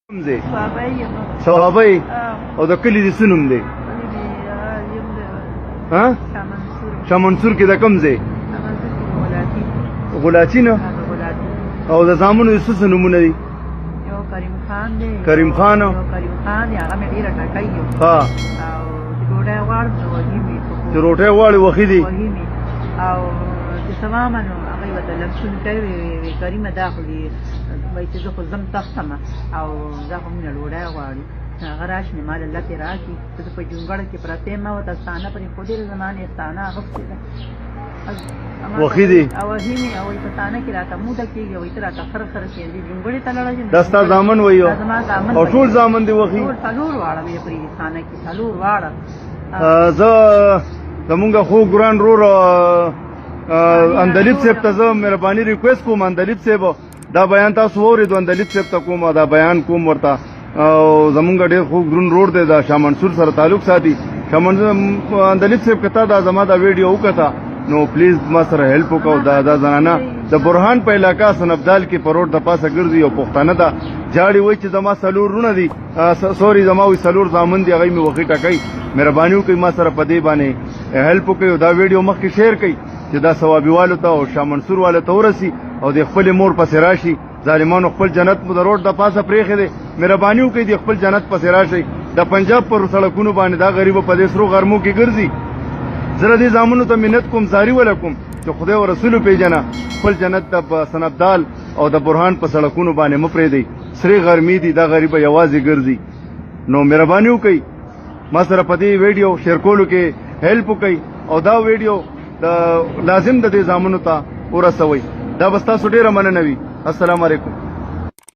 دی ثوابی او د کلی د سنوم دی ها شاه منصور کې د کوم ځای غلاچی نه او د زامنو د څه نومونه دي کریم خان هغه مې ډیره ټاکای ها او ډوډۍ غواړم چې روټۍ غواړي وخی دي او چې سمامنو هغه وته لمسون کوي کریمه داخلي وای چې زه خو زم تختم او زه هم نه ډوډۍ غواړي هغه راشي مال الله ته راکړي ته په جونګړه کې پرته ما وته ستانه پر خو دې زمانه ستانه غوښتل وخی دي او هیمه او په ستانه کې راته موده کېږي وای ته راته خر کې دې جونګړه ته لړل دستا ځامن وایو او ټول ځامن دی وخی ټول واړه مې پرې ستانه کې ټول واړه زه زمونږ خو ګران رور اندلیب صاحب ته زه مهرباني ریکوست کوم اندلیب صاحب دا بیان تاسو وریدو اندلیب صاحب ته کوم دا بیان کوم ورته او زمونږ ډېر خوږ درون روډ دی دا شاه منصور سره تعلق ساتي شاه منصور اندلیب صاحب کته دا زما دا ویډیو وکړه نو پلیز ما سره هیلپ وکاو دا زنانه د برهان په علاقہ سنبدال کې پروت د پاسه ګرځي او پښتانه دا جاړي وای چې زما سلور رونه دي سوري زما وی سلور زامن دی هغه می وخی ټکای مهرباني وکړئ ما سره په دې باندې هیلپ وکړئ دا ویډیو مخکې شیر کړئ چې دا ثوابي والو ته او شاه منصور والو ته ورسی او د خپل مور پسې راشي ظالمانو خپل جنت مو د روډ د پاسه پرېښې دی مهرباني وکړئ د خپل جنت پسې راشئ د پنجاب پر سړکونو باندې دا غریبو په دې سرو غرمو کې ګرځي زه دې زامنو ته منت کوم زاری ولکم چې خدای او رسول پیژنه خپل جنت د سنبدال او د برهان په سړکونو باندې مو پرېږدئ سرې غرمې دي دا غریبه یوازې ګرځي نو مهرباني وکړئ ما سره په دې ویډیو شیر کولو کې هیلپ وکړئ او دا ویډیو لازم د دې زامنو ته ورسوئ دا بس تاسو ډېره مننه وي السلام علیکم